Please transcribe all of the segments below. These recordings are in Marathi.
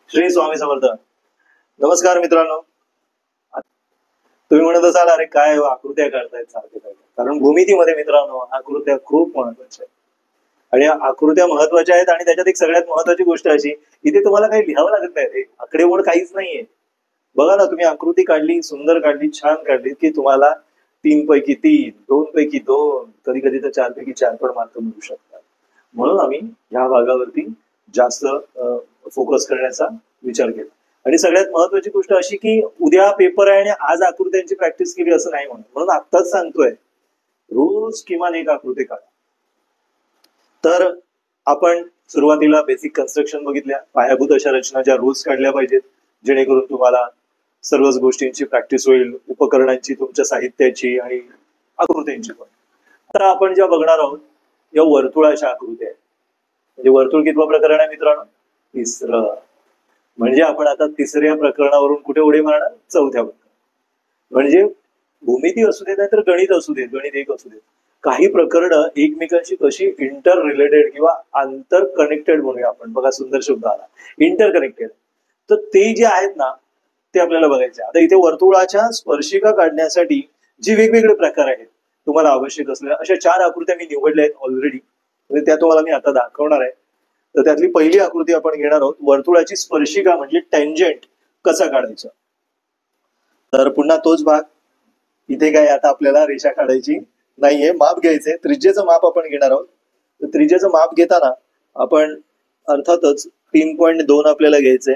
श्री स्वामी समर्थ. नमस्कार मित्रांनो. तुम्ही म्हणत असाल अरे काय आकृत्या काढतायत सारखे सारखे, कारण भूमितीमध्ये मित्रांनो आकृत्या खूप महत्वाच्या आहेत. आणि या आकृत्या महत्वाच्या आहेत आणि त्याच्यात एक सगळ्यात महत्वाची गोष्ट अशी, इथे तुम्हाला काही लिहावं लागत नाही रे, आकडेमोड काहीच नाहीये. बघा ना, तुम्ही आकृती काढली, सुंदर काढली, छान काढली की तुम्हाला 3 पैकी 3, 2 पैकी 2, कधी कधी तर 4 पैकी 4 पण मार्क मिळू शकतात. म्हणून आम्ही ह्या भागावरती जास्त फोकस करण्याचा विचार केला. आणि सगळ्यात महत्वाची गोष्ट अशी की उद्या पेपर आहे आणि आज आकृत्यांची प्रॅक्टिस केली असं नाही म्हणून आत्ताच सांगतोय, रोज किमान एक आकृती काढा. तर आपण सुरुवातीला बेसिक कन्स्ट्रक्शन बघितल्या, पायाभूत अशा रचना ज्या रोज काढल्या पाहिजेत, जेणेकरून तुम्हाला सर्वच गोष्टींची प्रॅक्टिस होईल, उपकरणांची, तुमच्या साहित्याची आणि आकृत्यांची पण. आता आपण ज्या बघणार आहोत या वर्तुळाच्या आकृत्या आहेत. म्हणजे वर्तुळ कितवा प्रकरण आहे मित्रांनो? तिसरं. म्हणजे आपण आता तिसऱ्या प्रकरणावरून कुठे उडी मारणार? चौथ्या प्रकरण. म्हणजे भूमिती असू देत नाही तर गणित असू देत, गणित एक असू देत, काही प्रकरणं एकमेकांशी कशी इंटर रिलेटेड किंवा आंतर कनेक्टेड म्हणूया आपण. बघा सुंदर शब्द आला, इंटर कनेक्टेड. तर ते जे आहेत ना ते आपल्याला बघायचे. आता इथे वर्तुळाच्या स्पर्शिका काढण्यासाठी जे वेगवेगळे प्रकार आहेत, तुम्हाला आवश्यक असलेल्या अशा 4 आकृत्या मी निवडल्या आहेत ऑलरेडी, म्हणजे त्या तुम्हाला मी आता दाखवणार आहे. तर त्यातली पहिली आकृती आपण घेणार आहोत, वर्तुळाची स्पर्शिका म्हणजे टेंजंट कसा काढायचा. तर पुन्हा तोच भाग, इथे काय आता आपल्याला रेषा काढायची नाहीये, माप घ्यायचंय. त्रिज्येचं माप आपण घेणार आहोत. तर त्रिज्येचं माप घेताना आपण अर्थातच 3.2 आपल्याला घ्यायचंय.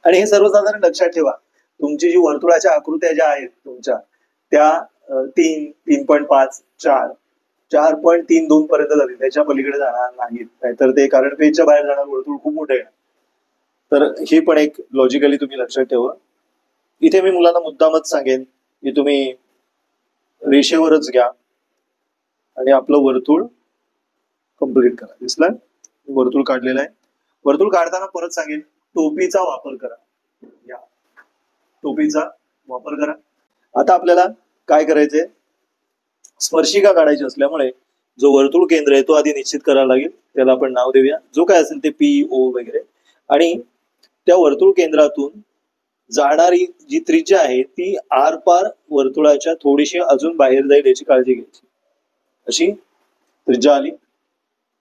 आणि हे सर्वसाधारण लक्षात ठेवा, तुमची जी वर्तुळाच्या आकृत्या ज्या आहेत तुमच्या त्या 3, 3.5, 4, 4.32 पर्यंत जातील, त्याच्या पलीकडे जाणार नाहीत. नाहीतर ते कारण पेजच्या बाहेर जाणार, वर्तुळ खूप मोठे आहे. तर हे पण एक लॉजिकली तुम्ही लक्षात ठेवा. इथे मी मुलांना मुद्दामच सांगेन की तुम्ही रेषेवरच घ्या आणि आपलं वर्तुळ कम्प्लीट करा. दिसलं वर्तुळ काढलेलं आहे. वर्तुळ काढताना परत सांगेन, टोपीचा वापर करा. या टोपीचा वापर करा. आता आपल्याला काय करायचंय, स्पर्शिका काढायची असल्यामुळे जो वर्तुळ केंद्र आहे तो आधी निश्चित करायला लागेल. त्याला आपण नाव देऊया, जो काय असेल ते PO वगैरे. आणि त्या वर्तुळ केंद्रातून जाणारी जी त्रिज्या आहे ती आरपार वर्तुळाच्या थोडीशी अजून बाहेर जाईल याची काळजी घ्यायची. अशी त्रिज्या आली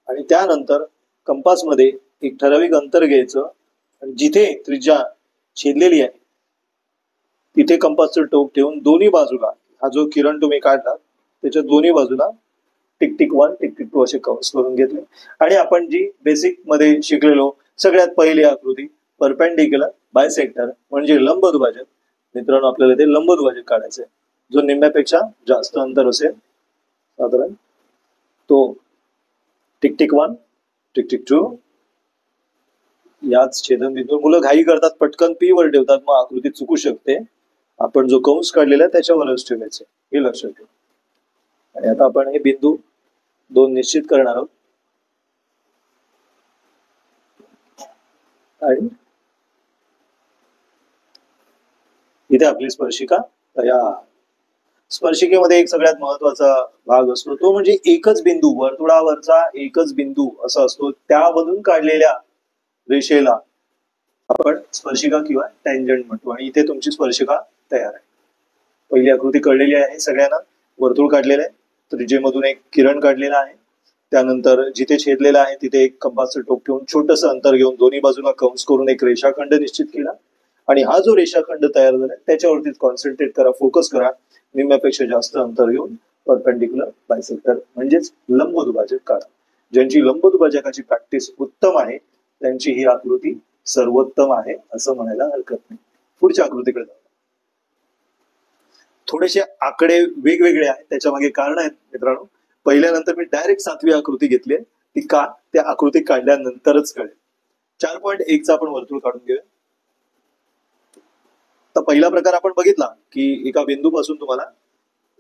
आणि त्यानंतर कंपास मध्ये एक ठराविक अंतर घ्यायचं आणि जिथे त्रिज्या छेदलेली आहे तिथे कंपासचं टोक ठेवून दोन्ही बाजूला हा जो किरण तुम्ही काढला त्याच्या दोन्ही बाजूला टिक टिक 1 टिक टिक 2 असे कंस करून घेतले. आणि आपण जी बेसिक मध्ये शिकलेलो सगळ्यात पहिली आकृती, परपेंडिक्युलर बायसेक्टर म्हणजे लंबदुभाजक. मित्रांनो आपल्याला ते लंबदुभाजक काढायचंय, जो निम्म्यापेक्षा जास्त अंतर असेल साधारण तो टिक टिक 1 टिक टिक 2 याच छेदनबिंदू. मुलं घाई करतात, पटकन P वर ठेवतात, मग आकृती चुकू शकते. आपण जो कंस काढलेला आहे त्याच्यावरच ठेवायचं, हे लक्षात ठेवा. आणि आता आपण हे बिंदू 2 निश्चित करणार आहोत. आणि इथे आपली स्पर्शिका तयार. स्पर्शिकेमध्ये एक सगळ्यात महत्वाचा भाग असतो तो म्हणजे एकच बिंदू, वर्तुळावरचा एकच बिंदू असा असतो. त्यामधून काढलेल्या रेषेला आपण स्पर्शिका किंवा टँजंट म्हणतो. आणि इथे तुमची स्पर्शिका तयार आहे. पहिली आकृती कळलेली आहे सगळ्यांना. वर्तुळ काढलेलं आहे, त्रिज्येमधून एक किरण काढलेला आहे, त्यानंतर जिथे छेदलेलं आहे तिथे एक कंपासचं टोक ठेवून छोटंसं अंतर घेऊन दोन्ही बाजूला कंस करून एक रेषाखंड निश्चित केला. आणि हा जो रेषाखंड तयार झाला त्याच्यावरतीच कॉन्सन्ट्रेट करा, फोकस करा. निम्म्यापेक्षा जास्त अंतर घेऊन परपेंडिक्युलर बायसेक्टर म्हणजेच लंबदुभाजक काढा. ज्यांची लंबदुभाजकाची प्रॅक्टिस उत्तम आहे त्यांची ही आकृती सर्वोत्तम आहे असं म्हणायला हरकत नाही. पुढच्या आकृतीकडे जाऊ. थोडेसे आकडे वेगवेगळे आहेत, त्याच्या मागे कारण आहेत मित्रांनो. पहिल्यानंतर मी डायरेक्ट 7वी आकृती घेतली आहे, ती का त्या आकृती काढल्यानंतरच कळेल. 4.1 चा आपण वर्तुळ काढून घेऊया. तर पहिला प्रकार आपण बघितला की एका बिंदूपासून तुम्हाला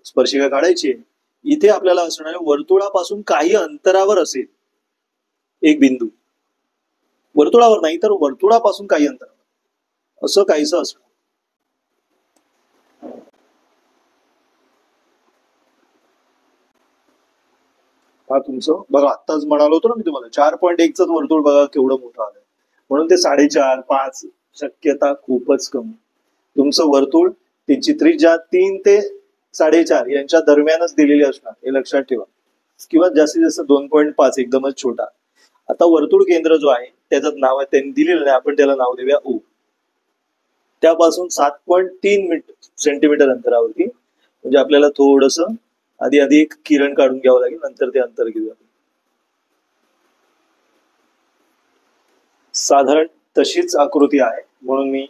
स्पर्शिका काढायची आहे. इथे आपल्याला असणार वर्तुळापासून काही अंतरावर असेल एक बिंदू, वर्तुळावर नाही तर वर्तुळापासून काही अंतरावर असं काहीसं असणार. हा तुमचं बघा, आत्ताच म्हणालो होतो ना मी तुम्हाला 4.1 च वर्तुळ बघा केवढं मोठं आलंय. म्हणून ते 4.5 5 शक्यता खूपच कमी. तुमचं वर्तुळ त्याची त्रिज्या 3 ते 4.5 यांच्या दरम्यानच दिलेली असणार, हे लक्षात ठेवा. किंवा जास्तीत जास्त 2.5 एकदमच छोटा. आता वर्तुळ केंद्र जो आहे त्याचं नाव आहे, त्यांनी दिलेलं नाही, आपण त्याला नाव देऊया ओ. त्यापासून 7.3 सेंटीमीटर अंतरावरती, म्हणजे आपल्याला थोडस आधी एक किरण काढून घ्यावं लागेल, नंतर ते अंतर घेऊया. साधारण तशीच आकृती आहे म्हणून मी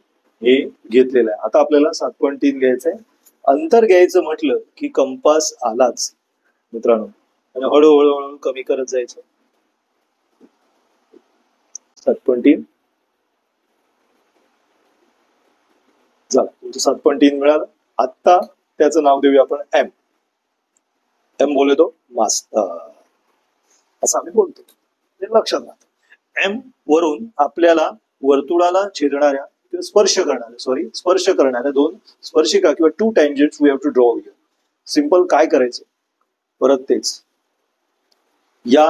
हे घेतलेलं आहे. आता आपल्याला 7.3 घ्यायचंय. अंतर घ्यायचं म्हटलं की कंपास आलाच मित्रांनो, आणि हळूहळू कमी करत जायचं. 7.3 झालं, तुमचं 7.3 मिळालं. आता त्याचं नाव देऊया आपण एम. एम बोलतो मास्टर, असं आम्ही बोलतो, हे लक्षात राहतं. एम वरून आपल्याला वर्तुळाला छेदणाऱ्या किंवा स्पर्श करणाऱ्या दोन स्पर्शिका किंवा 2 tangents we have to draw here. Simple काय करायचं, परत तेच, या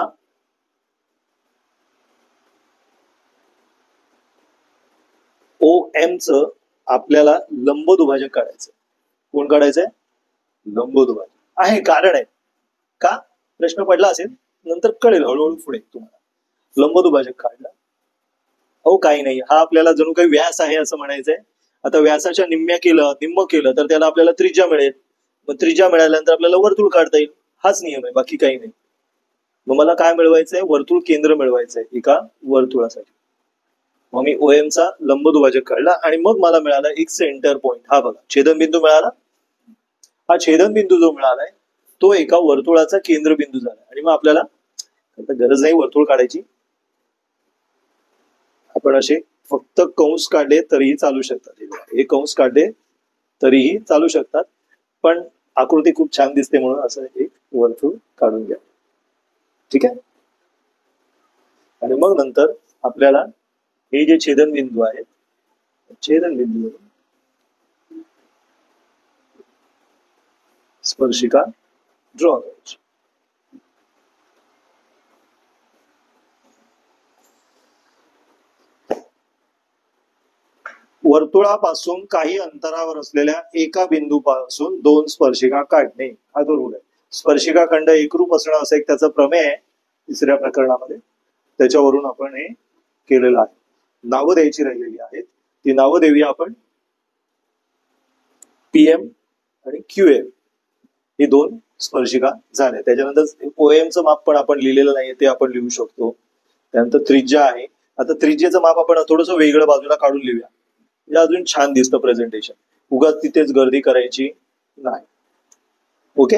ओ एम च आपल्याला लंबदुभाजक काढायचं. कोण काढायचंय? लंबदुभाजक आहे. कारण आहे का, प्रश्न पडला असेल, नंतर कळेल हळूहळू पुढे तुम्हाला. लंबदुभाजक काढला, हो काही नाही, हा आपल्याला जणू काही व्यास आहे असं म्हणायचंय. आता व्यासाच्या निम्म केलं तर त्याला आपल्याला त्रिज्या मिळेल. मग त्रिज्या मिळाल्यानंतर आपल्याला वर्तुळ काढता येईल. हाच नियम आहे, बाकी काही नाही. मग मला काय मिळवायचंय? वर्तुळ केंद्र मिळवायचंय एका वर्तुळासाठी. मग मी OM चा लंबदुभाजक काढला आणि मग मला मिळाला एक सेंटर पॉइंट. हा बघा, छेदनबिंदू मिळाला. हा छेदनबिंदू जो मिळालाय तो एका वर्तुळाचा केंद्रबिंदू झाला. आणि मग आपल्याला गरज नाही वर्तुळ काढायची, आपण असे फक्त कंस काढले तरीही चालू शकतात. हे कंस काढले तरीही चालू शकतात, पण आकृती खूप छान दिसते म्हणून असं एक वर्तुळ काढून घ्या. ठीक आहे. आणि मग नंतर आपल्याला हे जे छेदनबिंदू आहेत, छेदनबिंदू स्पर्शिका ड्रॉ करायची. वर्तुळापासून काही अंतरावर असलेल्या एका बिंदूपासून 2 स्पर्शिका काढणे हा तो रूल आहे. स्पर्शिका खंड एकरूप असणं असं एक त्याचं प्रमेय आहे तिसऱ्या प्रकरणामध्ये. त्याच्यावरून आपण हे केलेलं आहे. नावं द्यायची राहिलेली आहेत, ती नावं देऊया आपण. PM आणि QM ही 2 स्पर्शिका झाल्या. त्याच्यानंतर OM चं माप पण आपण लिहिलेलं नाहीये, ते आपण लिहू शकतो. त्यानंतर त्रिज्या आहे. आता त्रिज्येचं माप आपण थोडंसं वेगळं बाजूला काढून लिहूया, अजून छान दिसतं प्रेझेंटेशन. उगाच तिथेच गर्दी करायची नाही. ओके,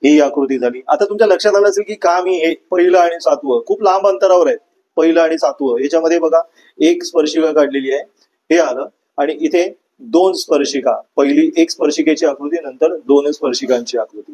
ही आकृती झाली. आता तुमच्या लक्षात आलं असेल की का मी हे पहिलं आणि 7वं खूप लांब अंतरावर आहेत. पहिलं आणि 7वं याच्यामध्ये बघा एक स्पर्शिका काढलेली आहे, हे आलं. आणि इथे 2 स्पर्शिका, पहिली एक स्पर्शिकेची आकृती, नंतर 2 स्पर्शिकांची आकृती.